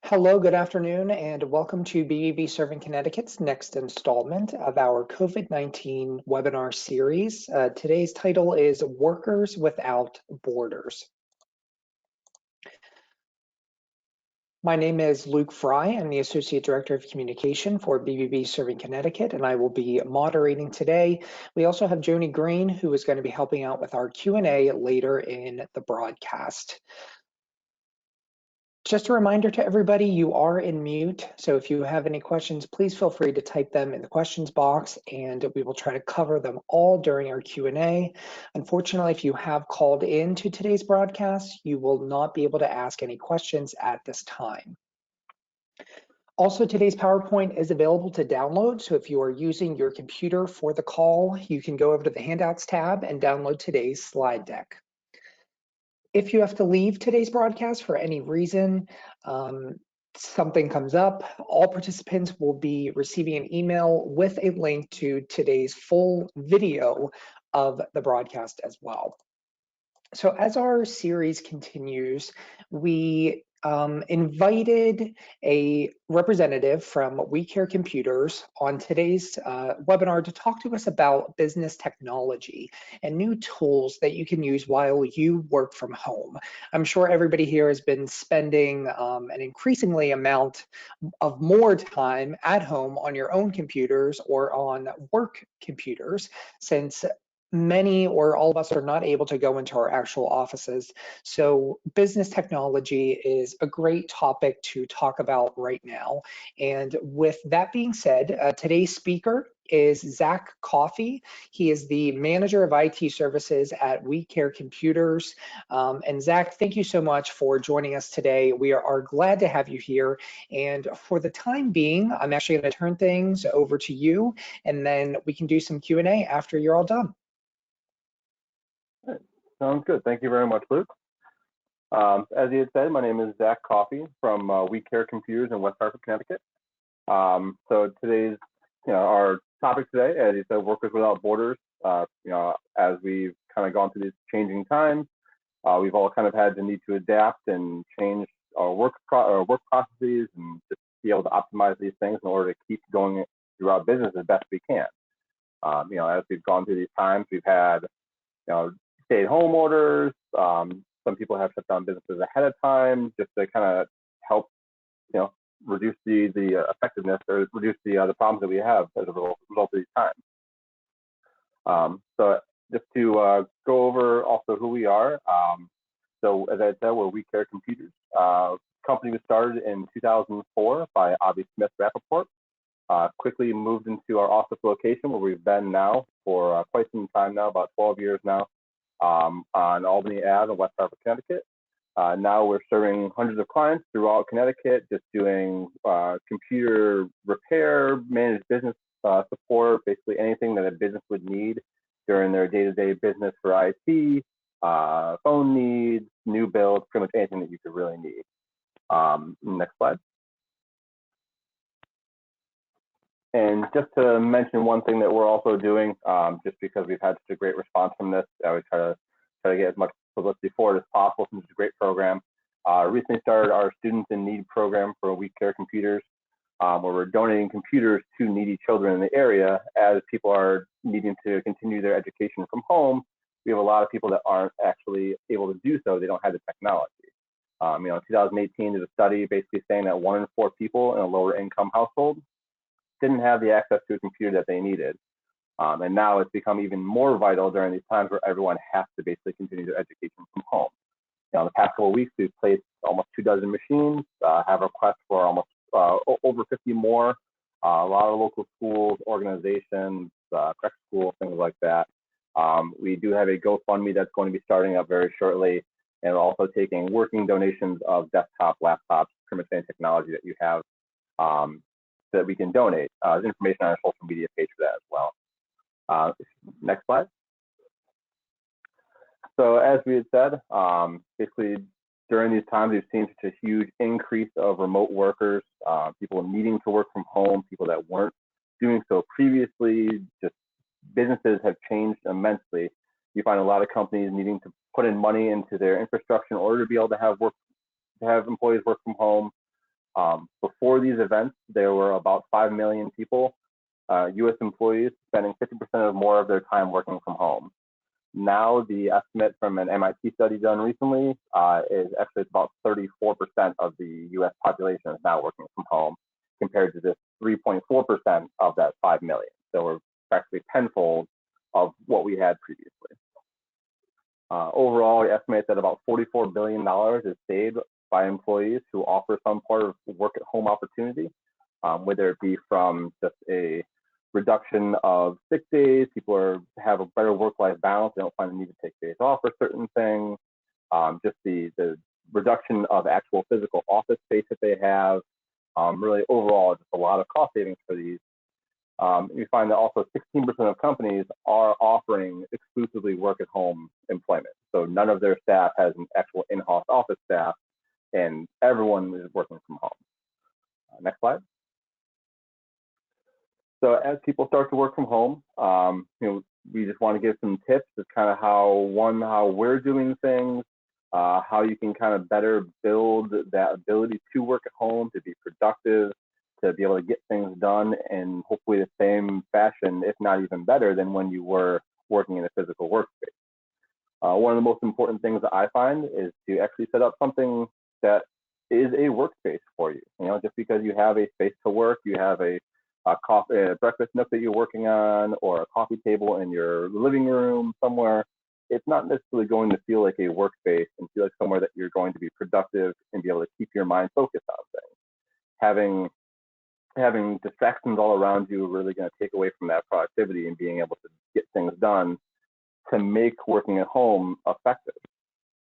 Hello, good afternoon, and welcome to BBB Serving Connecticut's next installment of our COVID-19 webinar series. Today's title is Workers Without Borders. My name is Luke Fry. I'm the Associate Director of Communication for BBB Serving Connecticut, and I will be moderating today. We also have Joni Green, who is going to be helping out with our Q&A later in the broadcast. Just a reminder to everybody, you are in mute, so if you have any questions, please feel free to type them in the questions box, and we will try to cover them all during our Q&A. Unfortunately, if you have called in to today's broadcast, you will not be able to ask any questions at this time. Also, today's PowerPoint is available to download, so if you are using your computer for the call, you can go over to the Handouts tab and download today's slide deck. If you have to leave today's broadcast for any reason, something comes up, all participants will be receiving an email with a link to today's full video of the broadcast as well. So as our series continues, we invited a representative from We Care Computers on today's webinar to talk to us about business technology and new tools that you can use while you work from home. I'm sure everybody here has been spending an increasingly amount of more time at home on your own computers or on work computers, since many or all of us are not able to go into our actual offices. So business technology is a great topic to talk about right now. And with that being said, today's speaker is Zach Coffey. He is the manager of IT services at We Care Computers. And Zach, thank you so much for joining us today. We are glad to have you here. And for the time being, I'm actually going to turn things over to you, and then we can do some Q&A after you're all done. Sounds good. Thank you very much, Luke. As you had said, my name is Zach Coffey from We Care Computers in West Hartford, Connecticut. So today's, our topic today, as you said, Workers Without Borders. As we've kind of gone through these changing times, we've all kind of had the need to adapt and change our work processes and just be able to optimize these things in order to keep going through our business as best we can. As we've gone through these times, we've had, stay-at-home orders. Some people have shut down businesses ahead of time just to kind of help, reduce the effectiveness or reduce the problems that we have as a result of these times. So just to go over also who we are. So as I said, we're We Care Computers. Company was started in 2004 by Avi Smith Rappaport. Quickly moved into our office location where we've been now for quite some time now, about 12 years now. On Albany Ave in West Hartford, Connecticut. Now we're serving hundreds of clients throughout Connecticut, just doing computer repair, managed business support, basically anything that a business would need during their day-to-day business for IT, phone needs, new builds, pretty much anything that you could really need. Next slide. And just to mention one thing that we're also doing, just because we've had such a great response from this, I would try to get as much publicity for it as possible since it's a great program. Recently started our Students in Need program for We Care Computers, where we're donating computers to needy children in the area as people are needing to continue their education from home. We have a lot of people that aren't actually able to do so. They don't have the technology. In 2018, there's a study basically saying that 1 in 4 people in a lower income household didn't have the access to a computer that they needed. And now it's become even more vital during these times where everyone has to basically continue their education from home. In the past couple of weeks, we've placed almost 24 machines, have requests for almost over 50 more. A lot of local schools, organizations, correct schools, things like that. We do have a GoFundMe that's going to be starting up very shortly, and also taking working donations of desktop, laptops, pretty much any technology that you have that we can donate. There's information on our social media page for that as well. Next slide. So as we had said, basically during these times, we've seen such a huge increase of remote workers, people needing to work from home, people that weren't doing so previously. Just businesses have changed immensely. You find a lot of companies needing to put in money into their infrastructure in order to be able to have employees work from home. Before these events, there were about 5 million people, US employees, spending 50% or more of their time working from home. Now, the estimate from an MIT study done recently is actually about 34% of the US population is now working from home, compared to this 3.4% of that 5 million. So we're practically tenfold of what we had previously. Overall, we estimate that about $44 billion is saved by employees who offer some part of work at home opportunity, whether it be from just a reduction of sick days, people have a better work-life balance, they don't find the need to take days off for certain things, just the reduction of actual physical office space that they have, really overall just a lot of cost savings for these. We find that also 16% of companies are offering exclusively work at home employment. So none of their staff has an actual in-house office staff, and everyone is working from home. Next slide. So as people start to work from home, we just want to give some tips of kind of how we're doing things, how you can kind of better build that ability to work at home, to be productive, to be able to get things done in hopefully the same fashion, if not even better than when you were working in a physical workspace. One of the most important things that I find is to actually set up something that is a workspace for you. Just because you have a space to work, you have a breakfast nook that you're working on, or a coffee table in your living room somewhere, it's not necessarily going to feel like a workspace and feel like somewhere that you're going to be productive and be able to keep your mind focused on things. Having distractions all around you are really going to take away from that productivity and being able to get things done to make working at home effective.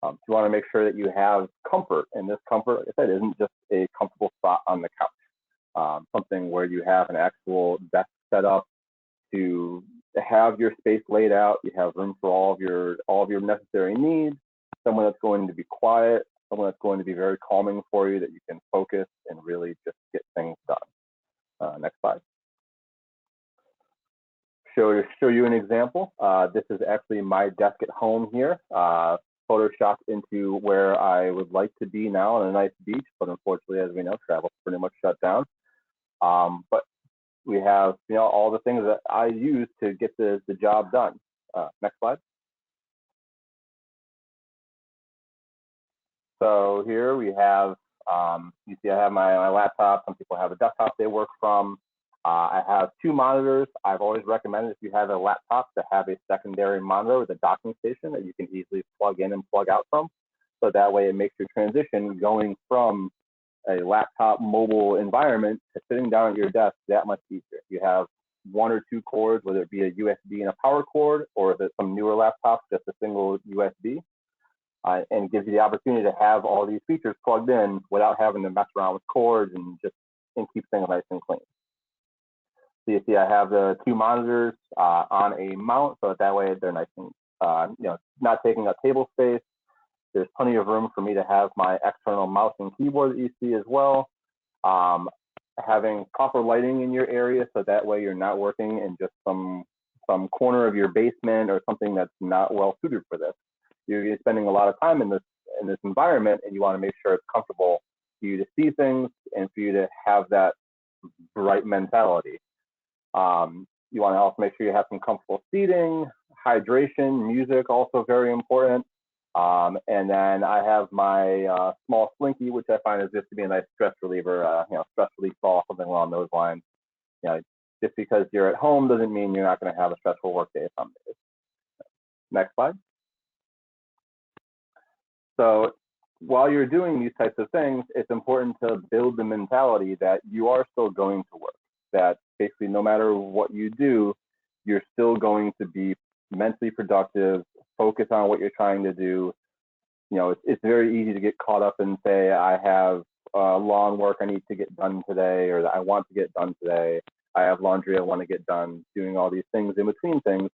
You want to make sure that you have comfort, and this comfort, like I said, isn't just a comfortable spot on the couch. Something where you have an actual desk set up to have your space laid out, you have room for all of your necessary needs, someone that's going to be quiet, someone that's going to be very calming for you, that you can focus and really just get things done. Next slide. Show you an example. This is actually my desk at home here, photoshopped into where I would like to be now on a nice beach, but unfortunately, as we know, travel's pretty much shut down. But we have all the things that I use to get the job done. Next slide. So here we have, you see I have my laptop. Some people have a desktop they work from. I have 2 monitors. I've always recommended, if you have a laptop, to have a secondary monitor with a docking station that you can easily plug in and plug out from. So that way it makes your transition going from a laptop mobile environment to sitting down at your desk that much easier. You have 1 or 2 cords, whether it be a USB and a power cord, or if it's some newer laptops, just a single USB, and gives you the opportunity to have all these features plugged in without having to mess around with cords and keep things nice and clean. So you see I have the 2 monitors on a mount, so that way they're nice and not taking up table space. There's plenty of room for me to have my external mouse and keyboard that you see as well. Having proper lighting in your area, so that way you're not working in just some corner of your basement or something that's not well suited for this. You're spending a lot of time in this environment, and you want to make sure it's comfortable for you to see things and for you to have that bright mentality. You want to also make sure you have some comfortable seating, hydration, music, also very important. And then I have my small Slinky, which I find is just to be a nice stress reliever, stress relief ball, something along those lines. Just because you're at home doesn't mean you're not going to have a stressful work day some days. Next slide. So while you're doing these types of things, it's important to build the mentality that you are still going to work, that basically no matter what you do, you're still going to be mentally productive, focus on what you're trying to do. It's very easy to get caught up and say, I have lawn work I need to get done today, or that I want to get done today. I have laundry I want to get done, doing all these things in between things.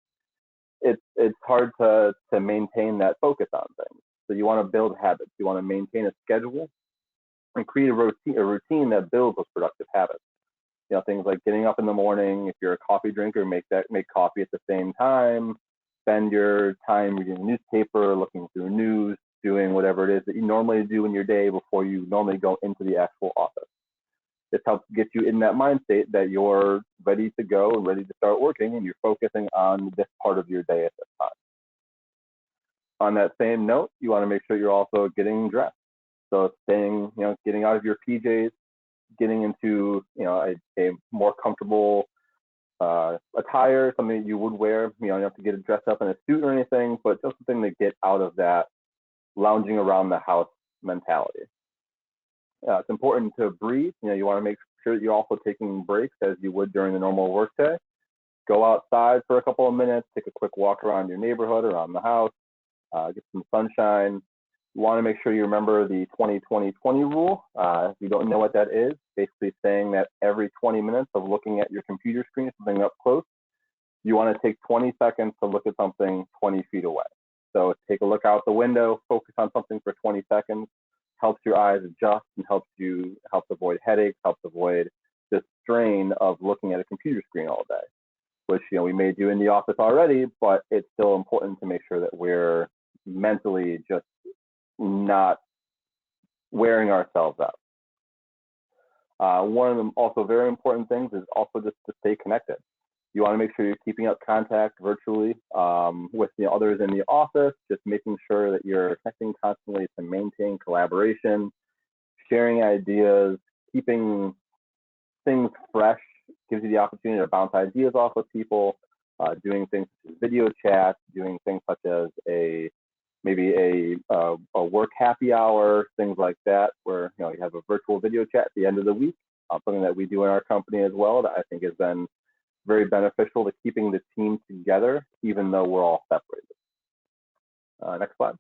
It's hard to maintain that focus on things. So you want to build habits. You want to maintain a schedule and create a routine that builds those productive habits. Things like getting up in the morning. If you're a coffee drinker, make coffee at the same time. Spend your time reading the newspaper, looking through news, doing whatever it is that you normally do in your day before you normally go into the actual office. This helps get you in that mind state that you're ready to go and ready to start working, and you're focusing on this part of your day at this time. On that same note, you want to make sure you're also getting dressed. So staying, getting out of your PJs, getting into, a more comfortable attire, something that you would wear. You don't have to get dressed up in a suit or anything, but just something to get out of that lounging around the house mentality. It's important to breathe. You want to make sure that you're also taking breaks as you would during the normal workday. Go outside for a couple of minutes, take a quick walk around your neighborhood, around the house, get some sunshine. You want to make sure you remember the 20-20-20 rule. If you don't know what that is, basically saying that every 20 minutes of looking at your computer screen, something up close, you want to take 20 seconds to look at something 20 feet away. So take a look out the window, focus on something for 20 seconds, helps your eyes adjust and helps avoid headaches, helps avoid the strain of looking at a computer screen all day, which we may do in the office already, but it's still important to make sure that we're mentally just not wearing ourselves out. One of the also very important things is also just to stay connected. You want to make sure you're keeping up contact virtually with the others in the office, just making sure that you're connecting constantly to maintain collaboration, sharing ideas, keeping things fresh, gives you the opportunity to bounce ideas off of people, doing things such as video chat, doing things such as maybe a work happy hour, things like that, where you have a virtual video chat at the end of the week, something that we do in our company as well that I think has been very beneficial to keeping the team together, even though we're all separated. Next slide.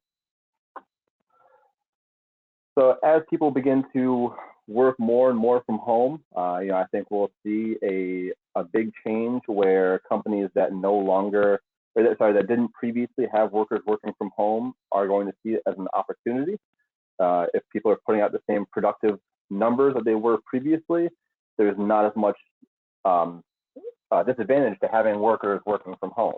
So as people begin to work more and more from home, I think we'll see a big change where companies that that didn't previously have workers working from home are going to see it as an opportunity. If people are putting out the same productive numbers that they were previously, there's not as much disadvantage to having workers working from home.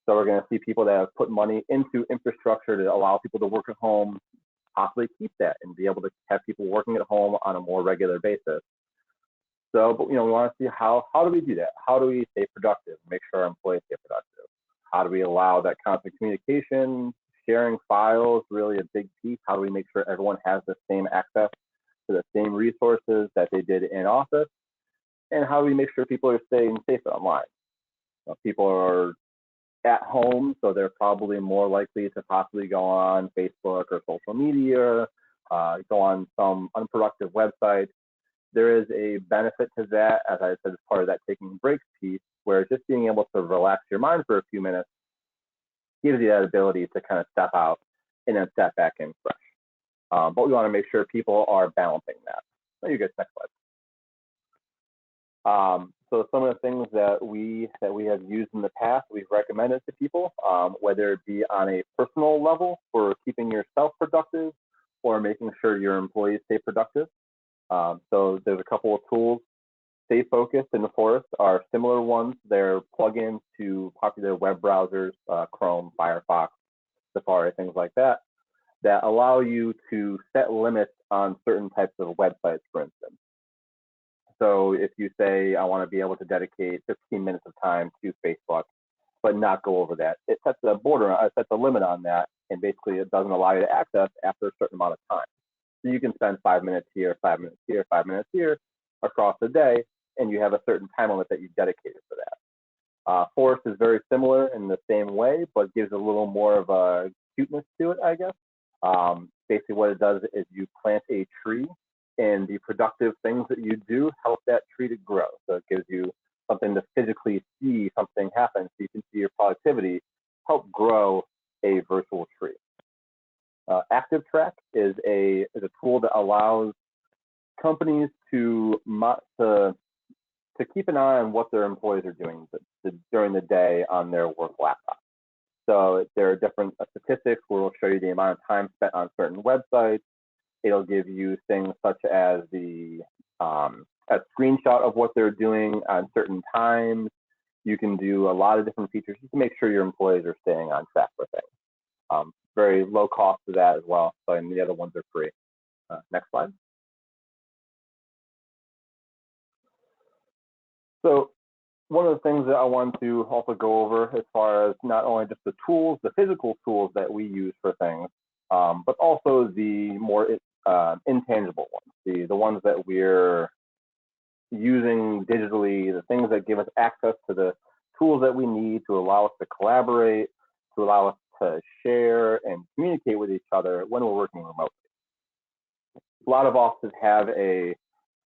So we're going to see people that have put money into infrastructure to allow people to work at home, possibly keep that and be able to have people working at home on a more regular basis. So, but we want to see how do we do that? How do we stay productive, make sure our employees stay productive? How do we allow that constant communication, sharing files, really a big piece? How do we make sure everyone has the same access to the same resources that they did in office? And how do we make sure people are staying safe online? People are at home, so they're probably more likely to possibly go on Facebook or social media, go on some unproductive website. There is a benefit to that, as I said, as part of that taking breaks piece, where just being able to relax your mind for a few minutes gives you that ability to kind of step out and then step back in fresh. But we want to make sure people are balancing that. So you guys, next slide. So some of the things that we have used in the past, we've recommended to people, whether it be on a personal level for keeping yourself productive or making sure your employees stay productive. So there's a couple of tools. Stay Focused and Forest are similar ones. They're plugins to popular web browsers, Chrome, Firefox, Safari, things like that, that allow you to set limits on certain types of websites, for instance. So if you say, I want to be able to dedicate 15 minutes of time to Facebook, but not go over that, it sets a border, it sets a limit on that, and basically it doesn't allow you to access after a certain amount of time. So you can spend 5 minutes here, 5 minutes here, 5 minutes here across the day, and you have a certain time limit that you dedicated for that. Forest is very similar in the same way, but gives a little more of a cuteness to it, I guess. Basically what it does is you plant a tree, and the productive things that you do help that tree to grow. So it gives you something to physically see something happen, so you can see your productivity help grow a virtual tree. Active Track is a tool that allows companies to keep an eye on what their employees are doing during the day on their work laptop. So there are different statistics where we'll show you the amount of time spent on certain websites. It'll give you things such as a screenshot of what they're doing on certain times. You can do a lot of different features just to make sure your employees are staying on track with things. Very low cost to that as well, and the other ones are free. Next slide. So one of the things that I want to also go over as far as not only just the tools, the physical tools that we use for things, but also the more intangible ones, the ones that we're using digitally, the things that give us access to the tools that we need to allow us to collaborate, to allow us to share and communicate with each other when we're working remotely. A lot of offices have a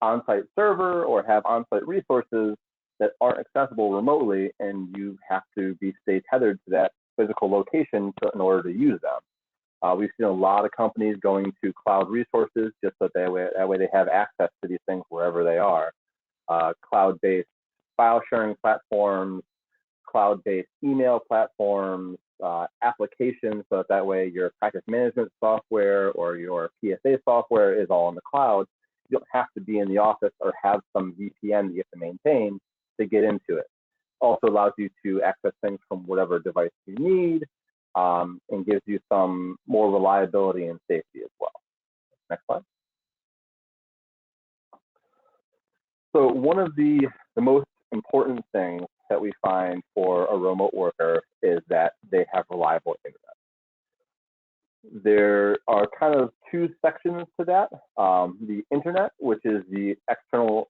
on-site server or have on-site resources that aren't accessible remotely, and you have to stay tethered to that physical location in order to use them. We've seen a lot of companies going to cloud resources just so that way they have access to these things wherever they are. Cloud-based file sharing platforms, cloud-based email platforms, applications, so that way your practice management software or your PSA software is all in the cloud. You don't have to be in the office or have some VPN that you have to maintain to get into it. Also allows you to access things from whatever device you need, and gives you some more reliability and safety as well. Next slide. So one of the most important things that we find for a remote worker is that they have reliable internet. There are kind of two sections to that. The internet, which is the external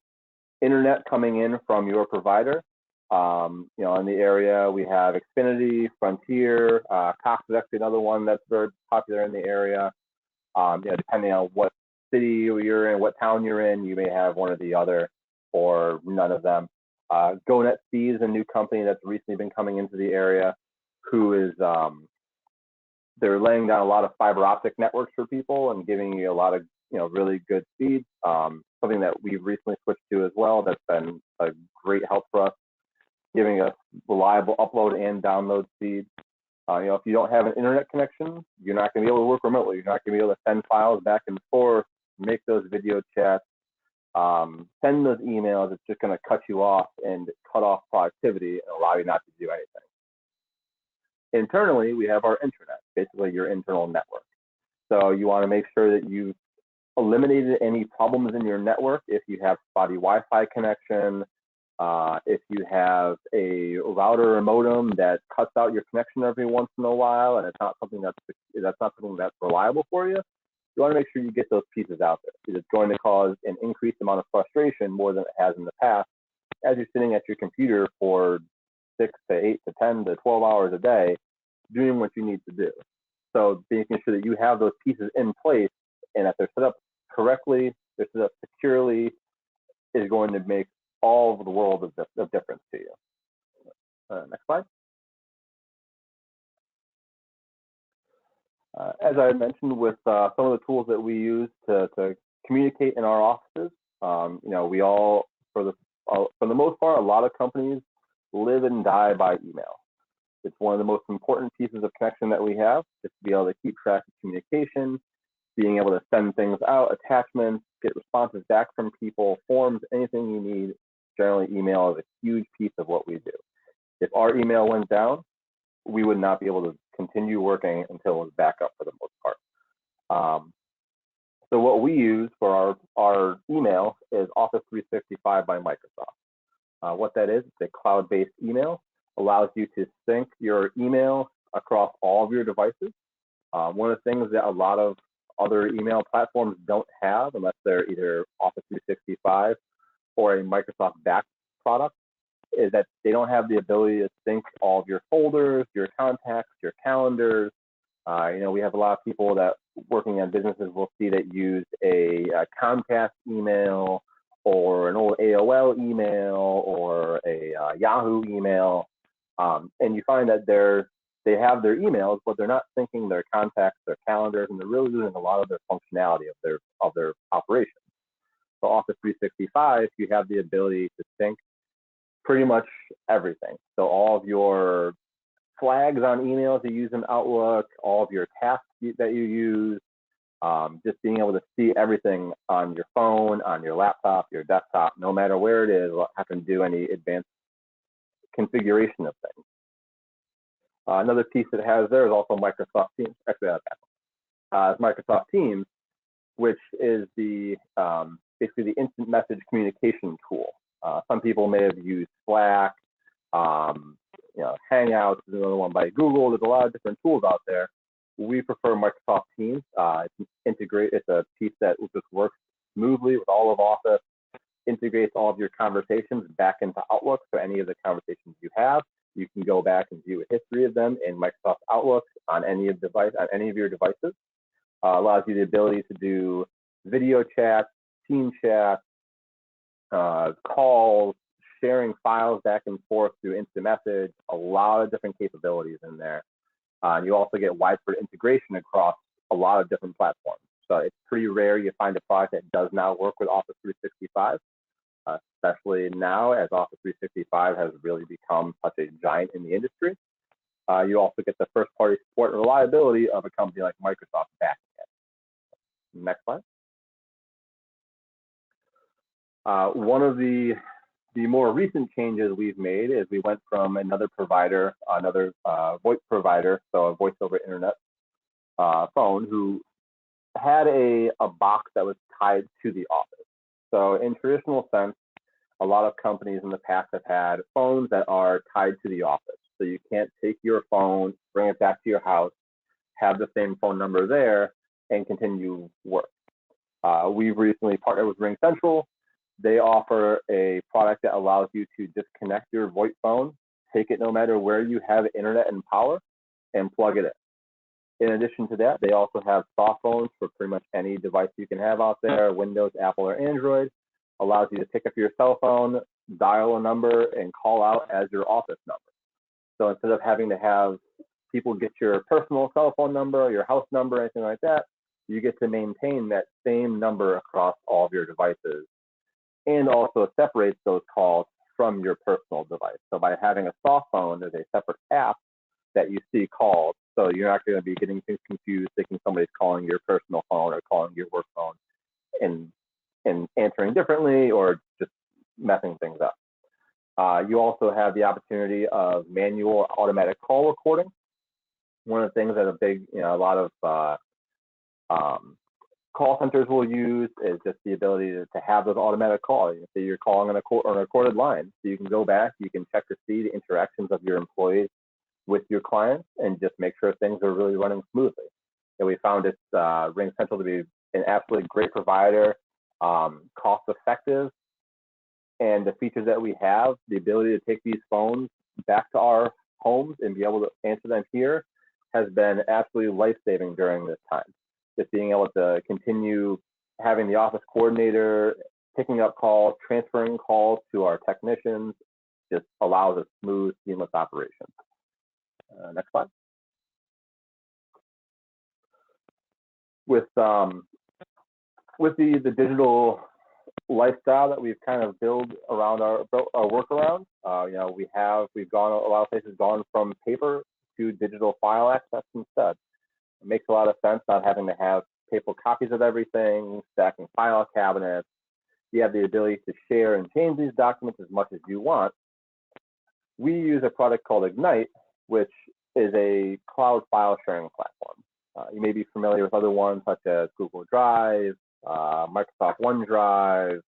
internet coming in from your provider. In the area we have Xfinity, Frontier, Cox is actually another one that's very popular in the area. Depending on what city you're in, what town you're in, you may have one or the other, or none of them. GoNet Speed is a new company that's recently been coming into the area, who is they're laying down a lot of fiber optic networks for people and giving you a lot of really good speed. Something that we've recently switched to as well. That's been a great help for us, giving us reliable upload and download speeds. If you don't have an internet connection, you're not going to be able to work remotely. You're not going to be able to send files back and forth, make those video chats, send those emails. It's just going to cut you off and cut off productivity and allow you not to do anything. Internally, we have our intranet, basically your internal network. So you want to make sure that you've eliminated any problems in your network. If you have spotty Wi-Fi connection, if you have a router or modem that cuts out your connection every once in a while, and it's not something that's reliable for you, you want to make sure you get those pieces out there, because it's going to cause an increased amount of frustration more than it has in the past as you're sitting at your computer for 6 to 8 to 10 to 12 hours a day doing what you need to do. So making sure that you have those pieces in place and that they're set up correctly, they're set up securely, is going to make all of the world of difference to you. Next slide. As I mentioned, with some of the tools that we use to communicate in our offices, we all, for the most part, a lot of companies live and die by email. It's one of the most important pieces of connection that we have, just to be able to keep track of communication, being able to send things out, attachments, get responses back from people, forms, anything you need. Generally, email is a huge piece of what we do. If our email went down, we would not be able to continue working until it was back up for the most part. So what we use for our email is Office 365 by Microsoft. What that is, it's a cloud-based email, allows you to sync your email across all of your devices. One of the things that a lot of other email platforms don't have, unless they're either Office 365 or a Microsoft-backed product, is that they don't have the ability to sync all of your folders, your contacts, your calendars. We have a lot of people that working on businesses will see that use a Comcast email or an old AOL email or a Yahoo email, and you find that they have their emails, but they're not syncing their contacts, their calendars, and they're really losing a lot of their functionality of their operations. So Office 365, you have the ability to sync pretty much everything. So all of your flags on emails you use in Outlook, all of your tasks that you use, just being able to see everything on your phone, on your laptop, your desktop, no matter where it is, without having to do any advanced configuration of things. Another piece that it has there is also Microsoft Teams. Actually, it's Microsoft Teams, which is the basically the instant message communication tool. Some people may have used Slack, Hangouts is another one by Google. There's a lot of different tools out there. We prefer Microsoft Teams. It's a piece that just works smoothly with all of Office, integrates all of your conversations back into Outlook. So any of the conversations you have, you can go back and view a history of them in Microsoft Outlook on any of your devices. Allows you the ability to do video chat, team chat, calls, sharing files back and forth through instant message, a lot of different capabilities in there. You also get widespread integration across a lot of different platforms. So it's pretty rare you find a product that does not work with Office 365, especially now as Office 365 has really become such a giant in the industry. You also get the first party support and reliability of a company like Microsoft backing it. Next slide. One of the more recent changes we've made is we went from another provider, VoIP provider, so a voice over internet phone, who had a box that was tied to the office. So in traditional sense, a lot of companies in the past have had phones that are tied to the office. So you can't take your phone, bring it back to your house, have the same phone number there, and continue work. We've recently partnered with RingCentral. They offer a product that allows you to disconnect your VoIP phone, take it no matter where you have internet and power, and plug it in. In addition to that, they also have soft phones for pretty much any device you can have out there, Windows, Apple, or Android. Allows you to pick up your cell phone, dial a number, and call out as your office number. So instead of having to have people get your personal cell phone number, your house number, anything like that, you get to maintain that same number across all of your devices, and also separates those calls from your personal device. So by having a soft phone, there's a separate app that you see calls. So you're not going to be getting things confused, thinking somebody's calling your personal phone or calling your work phone and answering differently or just messing things up. You also have the opportunity of manual automatic call recording. One of the things that a lot of call centers will use is just the ability to have those automatic calls. So you're calling on a recorded line, so you can go back, you can check to see the interactions of your employees with your clients and just make sure things are really running smoothly. And we found RingCentral to be an absolutely great provider, cost effective, and the features that we have, the ability to take these phones back to our homes and be able to answer them here, has been absolutely life-saving during this time. Just being able to continue having the office coordinator picking up calls, transferring calls to our technicians, just allows a smooth, seamless operation. Next slide. With the digital lifestyle that we've kind of built around our workaround, we've gone a lot of places gone from paper to digital file access instead. It makes a lot of sense not having to have paper copies of everything, stacking file cabinets. You have the ability to share and change these documents as much as you want. We use a product called Ignite, which is a cloud file sharing platform. You may be familiar with other ones such as Google Drive, Microsoft OneDrive,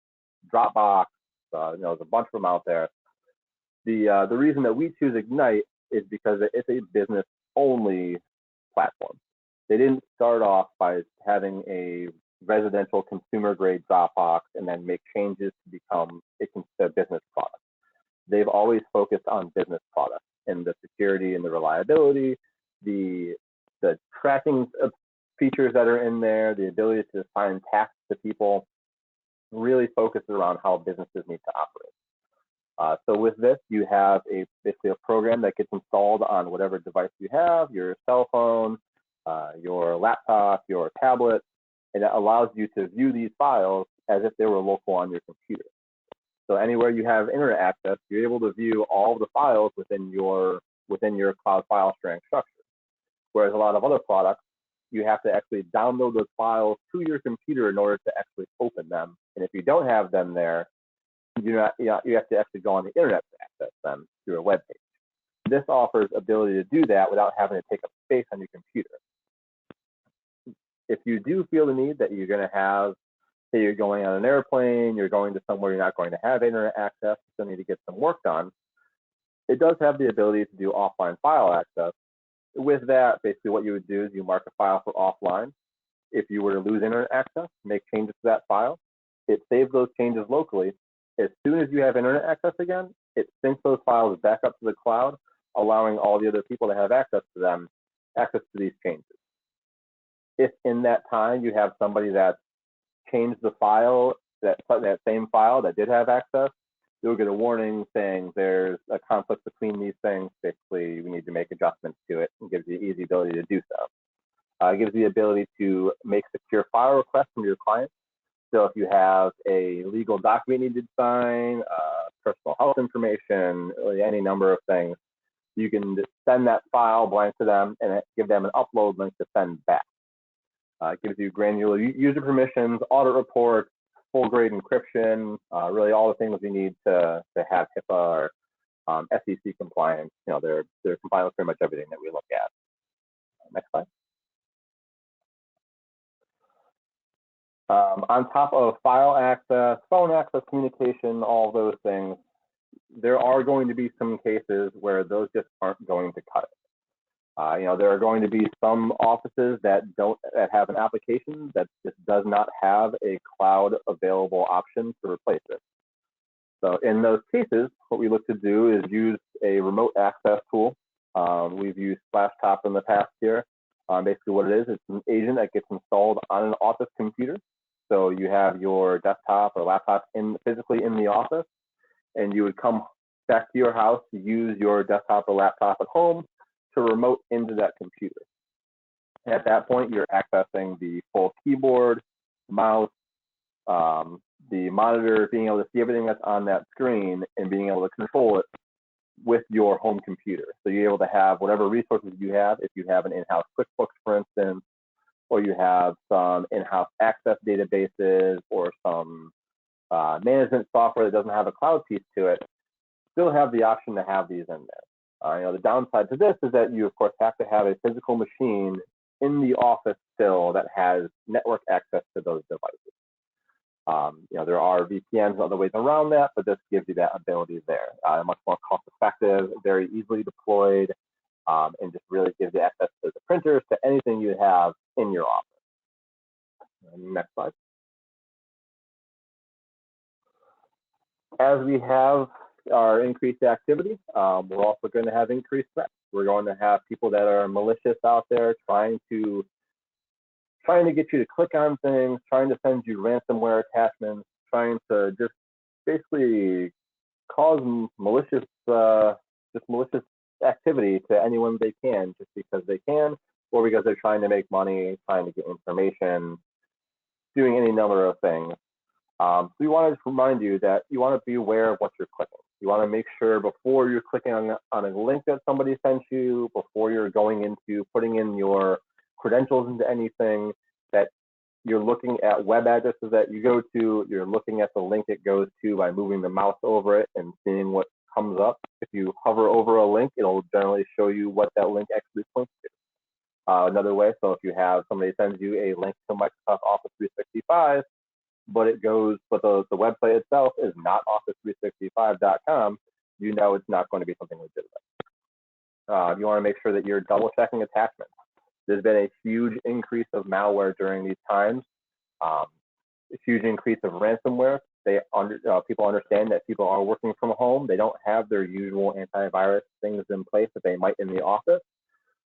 Dropbox. There's a bunch of them out there. The reason that we choose Ignite is because it's a business-only platform. They didn't start off by having a residential consumer-grade Dropbox and then make changes to become a business product. They've always focused on business products and the security and the reliability, the tracking features that are in there, the ability to assign tasks to people, really focused around how businesses need to operate. So with this, you have basically a program that gets installed on whatever device you have, your cell phone, your laptop, your tablet, and it allows you to view these files as if they were local on your computer. So anywhere you have internet access, you're able to view all of the files within your cloud file sharing structure. Whereas a lot of other products, you have to actually download those files to your computer in order to actually open them. And if you don't have them there, you have to actually go on the internet to access them through a web page. This offers ability to do that without having to take up space on your computer. If you do feel the need that you're going to have say you're going on an airplane, you're going to somewhere you're not going to have internet access, you still need to get some work done. It does have the ability to do offline file access. With that, basically what you would do is you mark a file for offline. If you were to lose internet access, make changes to that file. It saves those changes locally. As soon as you have internet access again, it syncs those files back up to the cloud, allowing all the other people that have access to them, access to these changes. If in that time you have somebody that changed the file, that same file that did have access, you'll get a warning saying there's a conflict between these things. Basically, we need to make adjustments to it, and gives you the easy ability to do so. It gives you the ability to make secure file requests from your client. So if you have a legal document you need to sign, personal health information, really any number of things, you can just send that file blank to them and give them an upload link to send back. It gives you granular user permissions, audit reports, full grade encryption, really all the things you need to have HIPAA or SEC compliance. They're compliant with pretty much everything that we look at. Next slide. On top of file access, phone access, communication, all those things, there are going to be some cases where those just aren't going to cut it. There are going to be some offices that have an application that just does not have a cloud available option to replace it. So in those cases, what we look to do is use a remote access tool. We've used Splashtop in the past here. Basically what it is, it's an agent that gets installed on an office computer. So you have your desktop or laptop physically in the office, and you would come back to your house to use your desktop or laptop at home to remote into that computer. At that point, you're accessing the full keyboard, mouse, the monitor, being able to see everything that's on that screen and being able to control it with your home computer. So you're able to have whatever resources you have. If you have an in-house QuickBooks, for instance, or you have some in-house access databases or some management software that doesn't have a cloud piece to it, still have the option to have these in there. The downside to this is that you, of course, have to have a physical machine in the office still that has network access to those devices. There are VPNs and other ways around that, but this gives you that ability there. Much more cost-effective, very easily deployed, and just really gives you access to the printers, to anything you have in your office. Next slide. As we have our increased activity, we're also going to have increased threats. We're going to have people that are malicious out there trying to get you to click on things, trying to send you ransomware attachments, trying to just basically cause malicious activity to anyone they can, just because they can, or because they're trying to make money, trying to get information, doing any number of things. We wanted to remind you that you want to be aware of what you're clicking. You want to make sure before you're clicking on a link that somebody sent you, before you're going into putting in your credentials into anything, that you're looking at web addresses that you go to, you're looking at the link it goes to by moving the mouse over it and seeing what comes up. If you hover over a link, it'll generally show you what that link actually points to. Another way, so if you have somebody sends you a link to Microsoft Office 365, but the website itself is not office365.com, you know it's not going to be something legitimate. You want to make sure that you're double checking attachments. There's been a huge increase of malware during these times, a huge increase of ransomware. People understand that people are working from home. They don't have their usual antivirus things in place that they might in the office.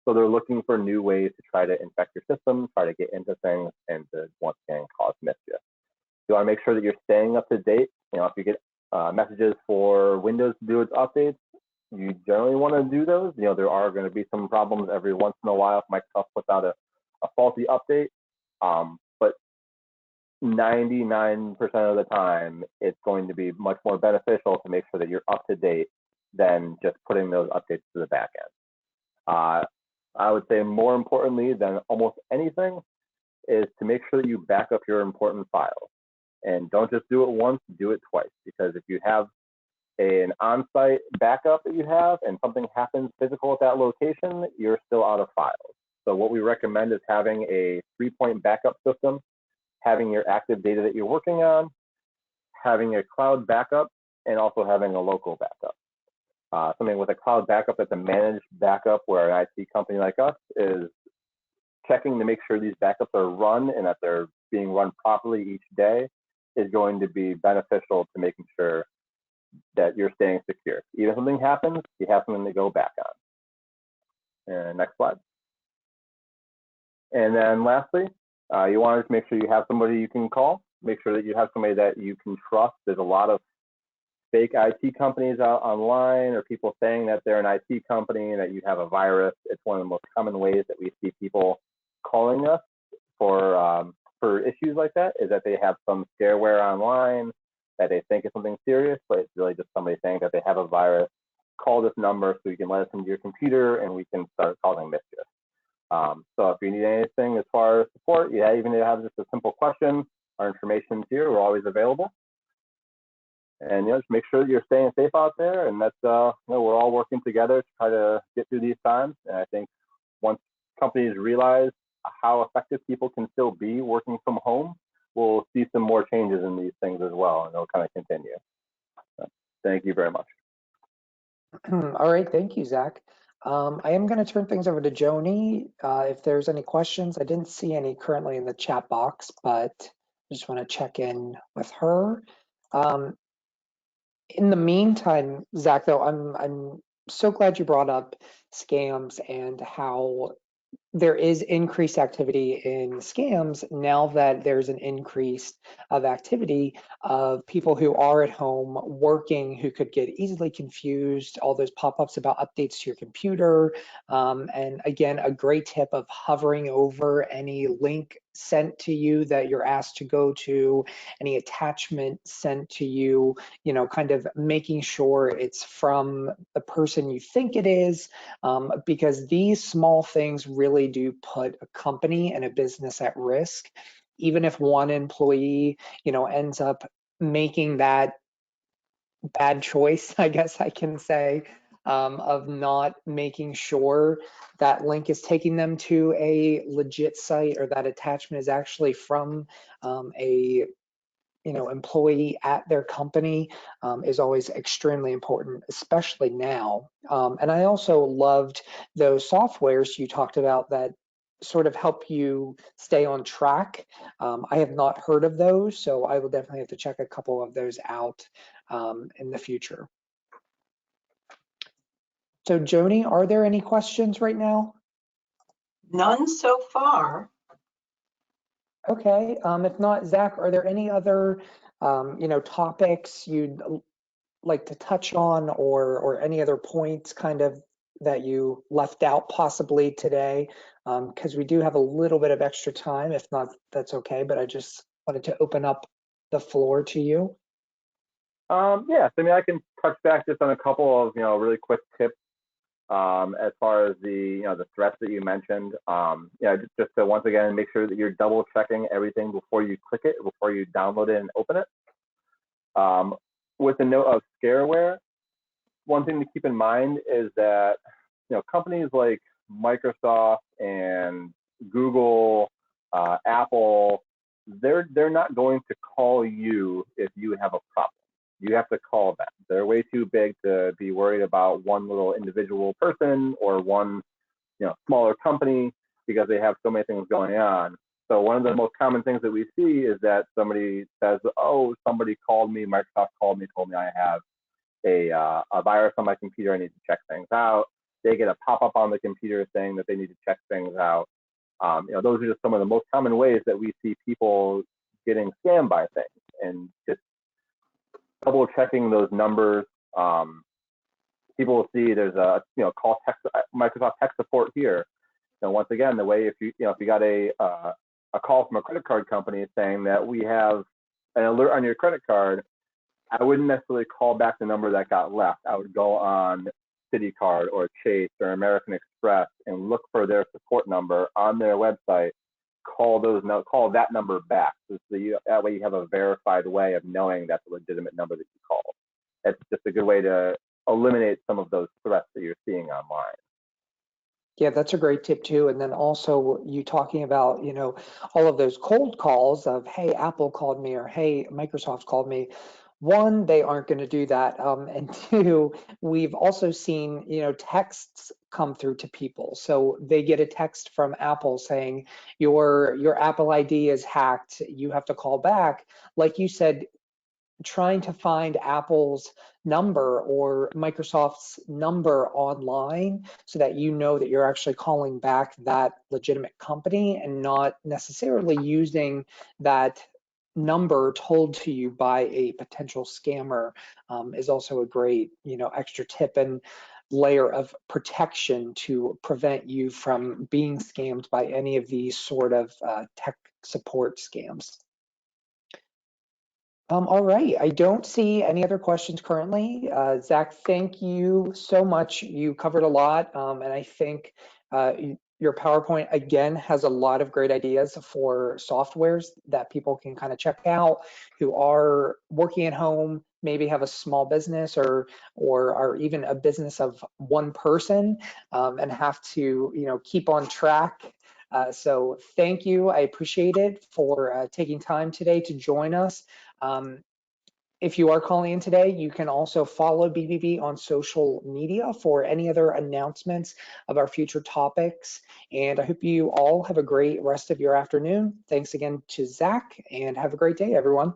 So they're looking for new ways to try to infect your system, try to get into things, and to once again cause mischief. You want to make sure that you're staying up to date. If you get messages for Windows to do its updates, you generally want to do those. There are going to be some problems every once in a while if Microsoft puts out a faulty update, but 99% of the time, it's going to be much more beneficial to make sure that you're up to date than just putting those updates to the back end. I would say more importantly than almost anything is to make sure that you back up your important files. And don't just do it once, do it twice. Because if you have an on-site backup that you have and something happens physical at that location, you're still out of files. So what we recommend is having a 3-point backup system. having your active data that you're working on, having a cloud backup, and also having a local backup. Something with a cloud backup that's a managed backup, where an IT company like us is checking to make sure these backups are run and that they're being run properly each day, is going to be beneficial to making sure that you're staying secure. Even if something happens, you have something to go back on. And next slide. And then lastly, you want to make sure you have somebody you can call. Make sure that you have somebody that you can trust. There's a lot of fake IT companies out online, or people saying that they're an IT company and that you have a virus. It's one of the most common ways that we see people calling us for issues like that, is that they have some scareware online that they think is something serious, but it's really just somebody saying that they have a virus. Call this number so you can let us into your computer and we can start causing mischief. So if you need anything as far as support, even if you have just a simple question, our information's here. We're always available. And just make sure that you're staying safe out there, and that's we're all working together to try to get through these times. And I think once companies realize how effective people can still be working from home, we'll see some more changes in these things as well, and it'll kind of continue. So, thank you very much. All right, thank you, Zach. I am going to turn things over to Joni. If there's any questions, I didn't see any currently in the chat box, but I just want to check in with her. In the meantime, Zach, though, I'm so glad you brought up scams and how there is increased activity in scams now that there's an increase of activity of people who are at home working, who could get easily confused, all those pop-ups about updates to your computer. And again, a great tip of hovering over any link sent to you that you're asked to go to, any attachment sent to you, kind of making sure it's from the person you think it is, because these small things really do put a company and a business at risk. Even if one employee, ends up making that bad choice, I guess I can say, of not making sure that link is taking them to a legit site, or that attachment is actually from a employee at their company, is always extremely important, especially now. And I also loved those softwares you talked about that sort of help you stay on track. I have not heard of those, so I will definitely have to check a couple of those out in the future. So Joni, are there any questions right now? None so far. Okay, if not, Zach, are there any other topics you'd like to touch on, or any other points kind of that you left out possibly today? Because we do have a little bit of extra time. If not, that's okay, but I just wanted to open up the floor to you. Yeah, so, I can touch back just on a couple of really quick tips as far as the threats that you mentioned. Just to once again make sure that you're double checking everything before you click it, before you download it and open it. With the note of scareware, one thing to keep in mind is that companies like Microsoft and Google, Apple, they're not going to call you if you have a problem. You have to call them. They're way too big to be worried about one little individual person or one smaller company, because they have so many things going on. So one of the most common things that we see is that somebody says, "Oh, somebody called me, Microsoft called me, told me I have a virus on my computer, I need to check things out." They get a pop-up on the computer saying that they need to check things out. Those are just some of the most common ways that we see people getting scammed by things, and just double checking those numbers. People will see there's a call text Microsoft tech support here. Once again, the way if you got a call from a credit card company saying that we have an alert on your credit card, I wouldn't necessarily call back the number that got left. I would go on CitiCard or Chase or American Express and look for their support number on their website. Call that number back. So that way you have a verified way of knowing that's a legitimate number that you called. That's just a good way to eliminate some of those threats that you're seeing online. Yeah, that's a great tip too. And then also you talking about, all of those cold calls of, hey, Apple called me or hey, Microsoft called me. One, they aren't going to do that. And two, we've also seen, texts come through to people. So they get a text from Apple saying your Apple ID is hacked. You have to call back. Like you said, trying to find Apple's number or Microsoft's number online so that you know that you're actually calling back that legitimate company and not necessarily using that number told to you by a potential scammer is also a great, extra tip and layer of protection to prevent you from being scammed by any of these sort of tech support scams. All right, I don't see any other questions currently. Zach, thank you so much. You covered a lot, and I think your PowerPoint, again, has a lot of great ideas for softwares that people can kind of check out who are working at home, maybe have a small business or are even a business of one person and have to, keep on track. So thank you. I appreciate it for taking time today to join us. If you are calling in today, you can also follow BBB on social media for any other announcements of our future topics. And I hope you all have a great rest of your afternoon. Thanks again to Zach, and have a great day, everyone.